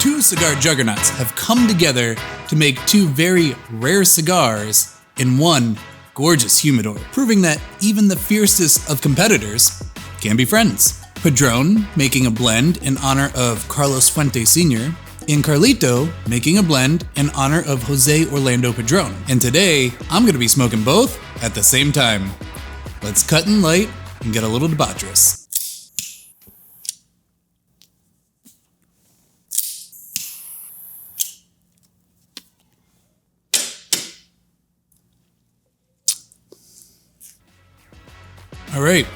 two cigar juggernauts have come together to make two very rare cigars in one gorgeous humidor, proving that even the fiercest of competitors can be friends. Padron making a blend in honor of Carlos Fuente Sr., and Carlito making a blend in honor of Jose Orlando Padron. And today, I'm going to be smoking both at the same time. Let's cut and light and get a little debaucherous. All right,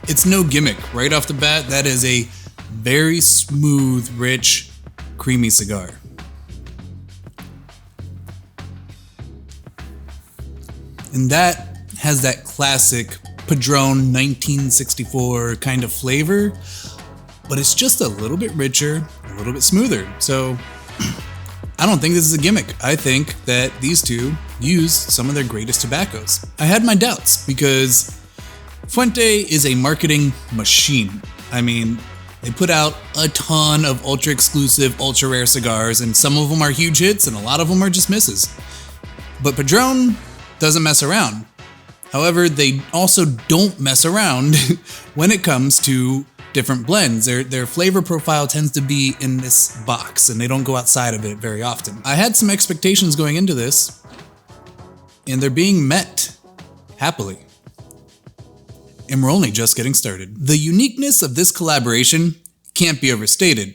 it's no gimmick. Right off the bat, that is a very smooth, rich, creamy cigar. And that has that classic Padron 1964 kind of flavor, but it's just a little bit richer, a little bit smoother. So I don't think this is a gimmick. I think that these two use some of their greatest tobaccos. I had my doubts because Fuente is a marketing machine. I mean, they put out a ton of ultra exclusive, ultra rare cigars, and some of them are huge hits and a lot of them are just misses. But Padron doesn't mess around. However, they also don't mess around when it comes to different blends. Their flavor profile tends to be in this box and they don't go outside of it very often. I had some expectations going into this and they're being met happily. And we're only just getting started. The uniqueness of this collaboration can't be overstated.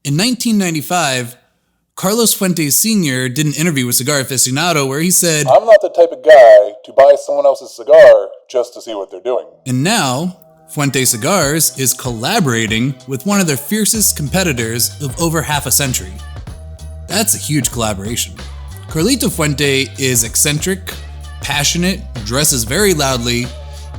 In 1995, Carlos Fuente Sr. did an interview with Cigar Aficionado where he said, "I'm not the type of guy to buy someone else's cigar just to see what they're doing." And now, Fuente Cigars is collaborating with one of their fiercest competitors of over half a century. That's a huge collaboration. Carlito Fuente is eccentric, passionate, dresses very loudly,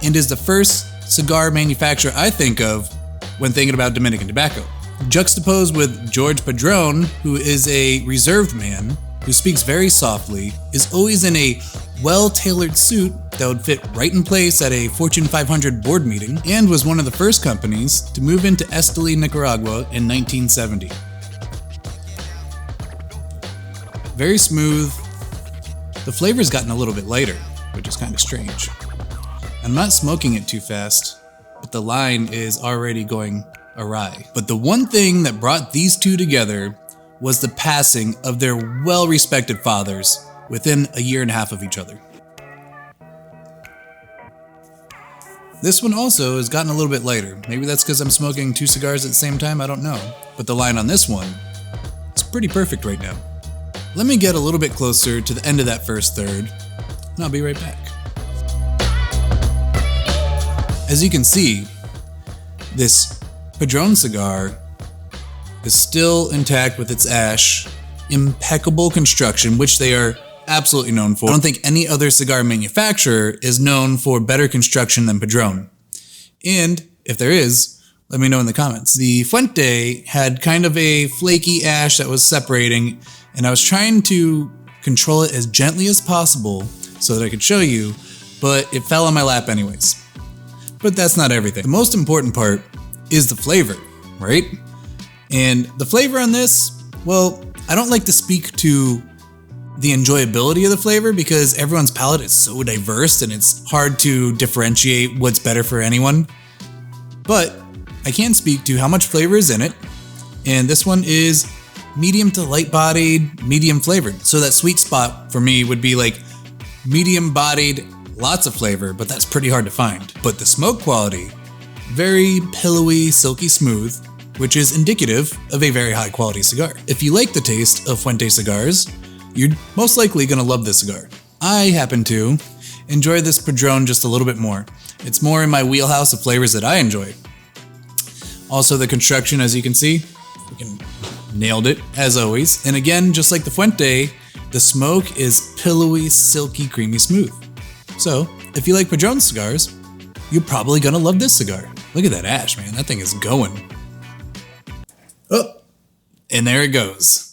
and is the first cigar manufacturer I think of when thinking about Dominican tobacco. Juxtaposed with George Padron, who is a reserved man, who speaks very softly, is always in a well-tailored suit that would fit right in place at a Fortune 500 board meeting, and was one of the first companies to move into Esteli, Nicaragua in 1970. Very smooth. The flavor's gotten a little bit lighter, which is kind of strange. I'm not smoking it too fast, but the line is already going awry. But the one thing that brought these two together was the passing of their well-respected fathers within a year and a half of each other. This one also has gotten a little bit lighter. Maybe that's because I'm smoking two cigars at the same time, I don't know. But the line on this one is pretty perfect right now. Let me get a little bit closer to the end of that first third, and I'll be right back. As you can see, this Padron cigar is still intact with its ash, impeccable construction, which they are absolutely known for. I don't think any other cigar manufacturer is known for better construction than Padron. And if there is, let me know in the comments. The Fuente had kind of a flaky ash that was separating, and I was trying to control it as gently as possible so that I could show you, but it fell on my lap anyways. But that's not everything. The most important part is the flavor, right? And the flavor on this, well, I don't like to speak to the enjoyability of the flavor because everyone's palate is so diverse and it's hard to differentiate what's better for anyone. But I can speak to how much flavor is in it. And this one is medium to light bodied, medium flavored. So that sweet spot for me would be like medium bodied, lots of flavor, but that's pretty hard to find. But the smoke quality, very pillowy, silky smooth, which is indicative of a very high quality cigar. If you like the taste of Fuente cigars, you're most likely gonna love this cigar. I happen to enjoy this Padron just a little bit more. It's more in my wheelhouse of flavors that I enjoy. Also the construction, as you can see, freaking nailed it, as always. And again, just like the Fuente, the smoke is pillowy, silky, creamy smooth. So, if you like Padron cigars, you're probably gonna love this cigar. Look at that ash, man. That thing is going. Oh, and there it goes.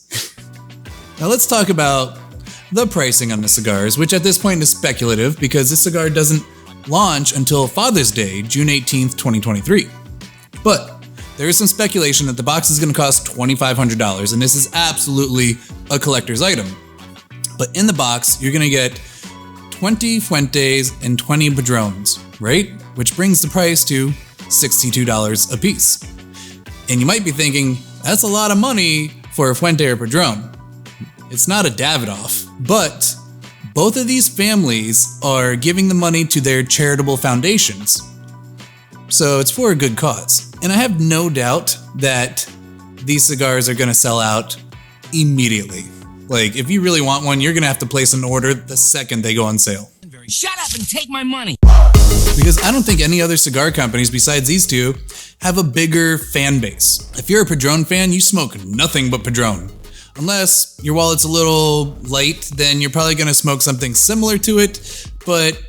Now let's talk about the pricing on the cigars, which at this point is speculative because this cigar doesn't launch until Father's Day, June 18th, 2023. But there is some speculation that the box is going to cost $2,500, and this is absolutely a collector's item. But in the box, you're going to get 20 Fuentes and 20 Padrones, right? Which brings the price to $62 a piece. And you might be thinking, that's a lot of money for a Fuente or Padron. It's not a Davidoff, but both of these families are giving the money to their charitable foundations. So it's for a good cause. And I have no doubt that these cigars are going to sell out immediately. Like, if you really want one, you're going to have to place an order the second they go on sale. Shut up and take my money! Because I don't think any other cigar companies besides these two have a bigger fan base. If you're a Padron fan, you smoke nothing but Padron. Unless your wallet's a little light, then you're probably going to smoke something similar to it, but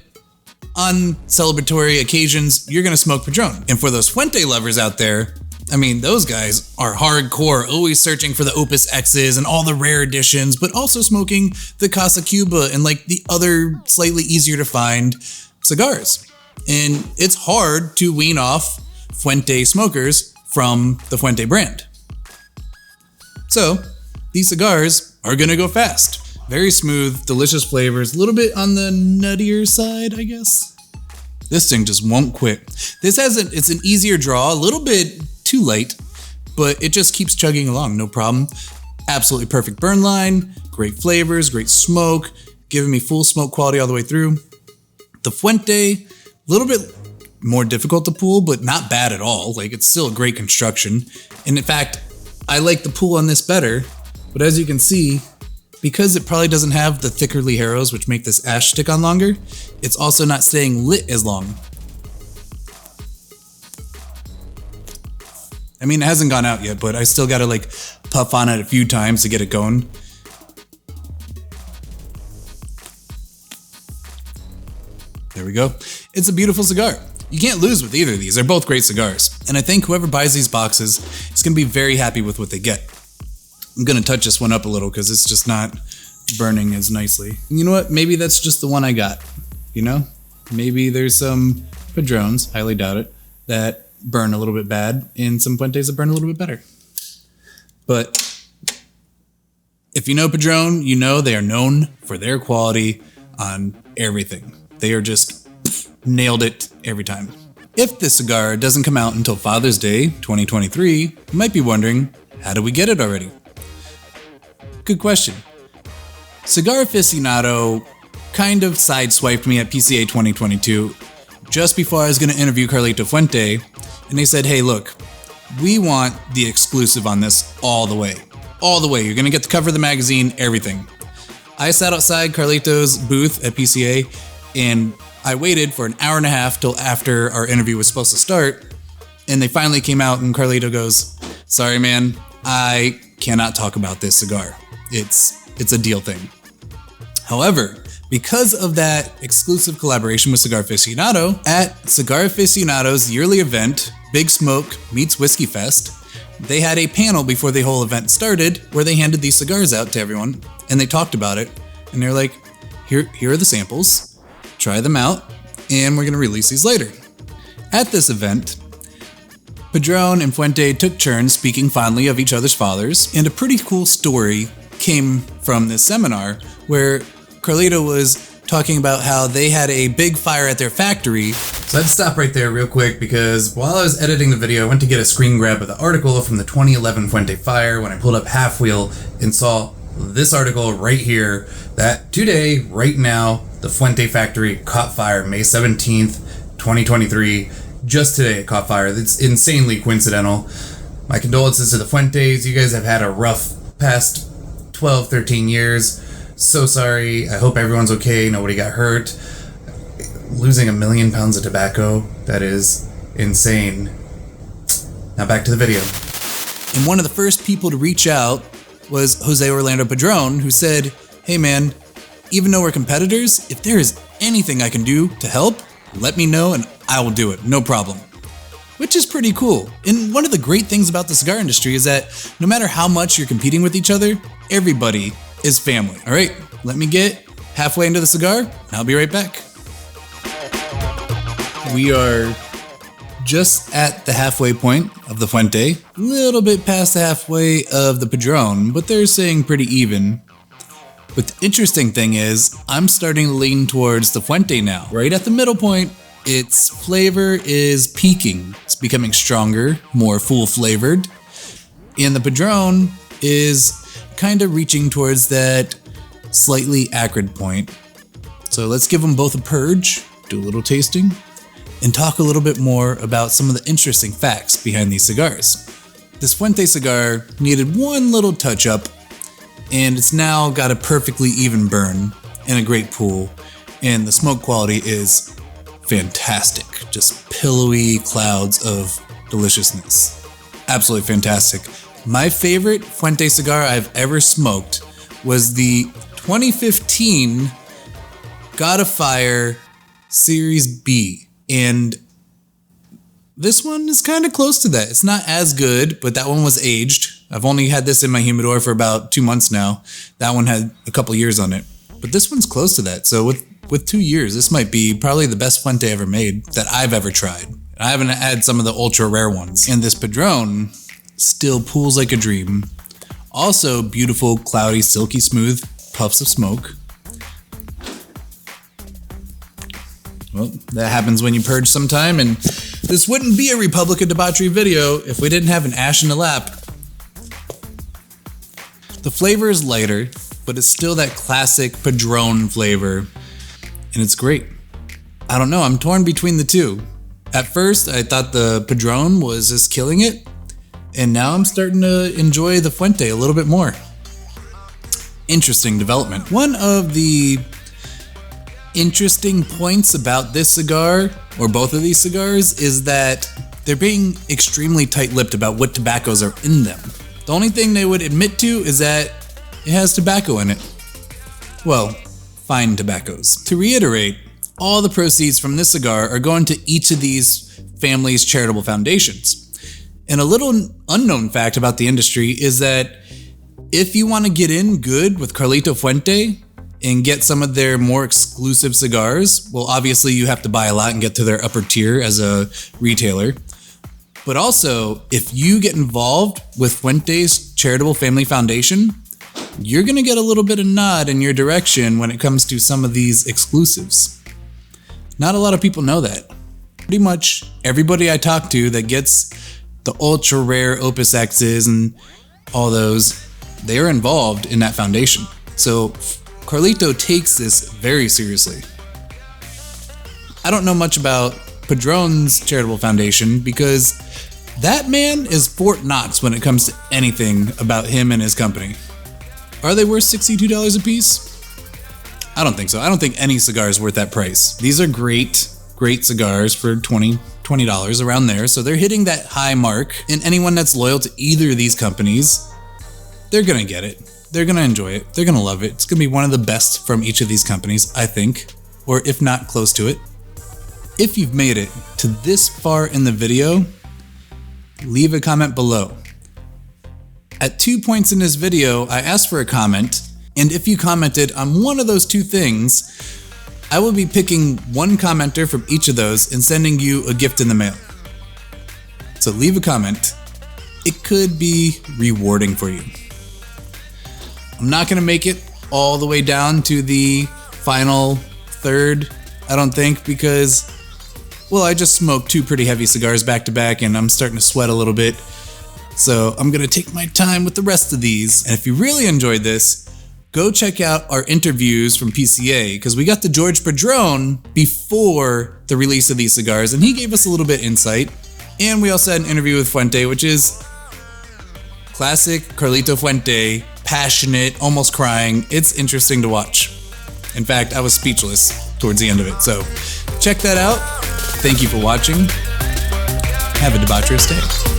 on celebratory occasions, you're going to smoke Padron. And for those Fuente lovers out there, I mean, those guys are hardcore, always searching for the Opus X's and all the rare editions, but also smoking the Casa Cuba and like the other slightly easier to find cigars. And it's hard to wean off Fuente smokers from the Fuente brand. So these cigars are gonna go fast. Very smooth, delicious flavors, a little bit on the nuttier side, I guess. This thing just won't quit. It's an easier draw, a little bit too light, but it just keeps chugging along, no problem. Absolutely perfect burn line, great flavors, great smoke, giving me full smoke quality all the way through. The Fuente, a little bit more difficult to pull, but not bad at all. Like, it's still a great construction. And in fact, I like the pull on this better, but as you can see, because it probably doesn't have the thicker ligeros, which make this ash stick on longer, it's also not staying lit as long. I mean, it hasn't gone out yet, but I still gotta like puff on it a few times to get it going. There we go. It's a beautiful cigar. You can't lose with either of these. They're both great cigars. And I think whoever buys these boxes is gonna be very happy with what they get. I'm gonna touch this one up a little because it's just not burning as nicely. And you know what? Maybe that's just the one I got, you know? Maybe there's some Padrones, highly doubt it, that burn a little bit bad, and some Fuentes that burn a little bit better. But if you know Padron, you know they are known for their quality on everything. They are just nailed it every time. If this cigar doesn't come out until Father's Day 2023, you might be wondering, how do we get it already? Good question. Cigar Aficionado kind of sideswiped me at PCA 2022 just before I was going to interview Carlito Fuente, and they said, hey, look, we want the exclusive on this all the way. All the way. You're going to get the cover of the magazine, everything. I sat outside Carlito's booth at PCA, and I waited for an hour and a half till after our interview was supposed to start, and they finally came out, and Carlito goes, sorry, man, I cannot talk about this cigar. It's a deal thing. However, because of that exclusive collaboration with Cigar Aficionado, at Cigar Aficionado's yearly event, Big Smoke Meets Whiskey Fest, they had a panel before the whole event started where they handed these cigars out to everyone, and they talked about it, and they're like, here are the samples, try them out, and we're gonna release these later. At this event, Padron and Fuente took turns speaking fondly of each other's fathers, and a pretty cool story came from this seminar where Carlito was talking about how they had a big fire at their factory. So I had to stop right there real quick because while I was editing the video, I went to get a screen grab of the article from the 2011 Fuente fire when I pulled up Half Wheel and saw this article right here that today, right now, the Fuente factory caught fire May 17th, 2023. Just today it caught fire. It's insanely coincidental. My condolences to the Fuentes. You guys have had a rough past 12, 13 years. So sorry. I hope everyone's okay. Nobody got hurt. Losing 1 million pounds of tobacco, that is insane. Now back to the video. And one of the first people to reach out was Jose Orlando Padron, who said, hey man, even though we're competitors, if there is anything I can do to help, let me know and I will do it, no problem. Which is pretty cool. And one of the great things about the cigar industry is that no matter how much you're competing with each other, everybody is family. All right, let me get halfway into the cigar and I'll be right back. We are just at the halfway point of the Fuente, a little bit past the halfway of the Padron, but they're staying pretty even. But the interesting thing is, I'm starting to lean towards the Fuente now. Right at the middle point, its flavor is peaking. It's becoming stronger, more full-flavored. And the Padron is kind of reaching towards that slightly acrid point. So let's give them both a purge, do a little tasting, and talk a little bit more about some of the interesting facts behind these cigars. This Fuente cigar needed one little touch up, and it's now got a perfectly even burn and a great pull, and the smoke quality is fantastic. Just pillowy clouds of deliciousness. Absolutely fantastic. My favorite Fuente cigar I've ever smoked was the 2015 God of Fire Series B. And this one is kind of close to that. It's not as good, but that one was aged. I've only had this in my humidor for about 2 months now. That one had a couple years on it. But this one's close to that. So with 2 years, this might be probably the best Fuente ever made that I've ever tried. I haven't had some of the ultra rare ones. And this Padron still pulls like a dream. Also beautiful, cloudy, silky smooth puffs of smoke. Well, that happens when you purge sometime, and this wouldn't be a Republic of Debauchery video if we didn't have an ash in the lap. The flavor is lighter, but it's still that classic Padron flavor, and it's great. I don't know, I'm torn between the two. At first, I thought the Padron was just killing it, and now I'm starting to enjoy the Fuente a little bit more. Interesting development. One of the interesting points about this cigar, or both of these cigars, is that they're being extremely tight-lipped about what tobaccos are in them. The only thing they would admit to is that it has tobacco in it. Well, fine tobaccos. To reiterate, all the proceeds from this cigar are going to each of these families' charitable foundations. And a little unknown fact about the industry is that if you want to get in good with Carlito Fuente and get some of their more exclusive cigars, well, obviously you have to buy a lot and get to their upper tier as a retailer. But also, if you get involved with Fuente's Charitable Family Foundation, you're going to get a little bit of nod in your direction when it comes to some of these exclusives. Not a lot of people know that. Pretty much everybody I talk to that gets the ultra rare Opus X's and all those, they are involved in that foundation. So Carlito takes this very seriously. I don't know much about Padron's charitable foundation because that man is Fort Knox when it comes to anything about him and his company. Are they worth $62 a piece? I don't think so. I don't think any cigar is worth that price. These are great cigars for $20 around there. So they're hitting that high mark, and anyone that's loyal to either of these companies, they're gonna get it. They're gonna enjoy it. They're gonna love it. It's gonna be one of the best from each of these companies, I think, or if not close to it. If you've made it to this far in the video, leave a comment below. At 2 points in this video, I asked for a comment, and if you commented on one of those two things, I will be picking one commenter from each of those and sending you a gift in the mail. So leave a comment. It could be rewarding for you. I'm not gonna make it all the way down to the final third, I don't think, because, well, I just smoked 2 pretty heavy cigars back to back and I'm starting to sweat a little bit. So I'm gonna take my time with the rest of these. And if you really enjoyed this, go check out our interviews from PCA, because we got the George Padron before the release of these cigars and he gave us a little bit insight. And we also had an interview with Fuente, which is classic Carlito Fuente, passionate, almost crying. It's interesting to watch. In fact, I was speechless towards the end of it. So check that out. Thank you for watching. Have a debaucherous day.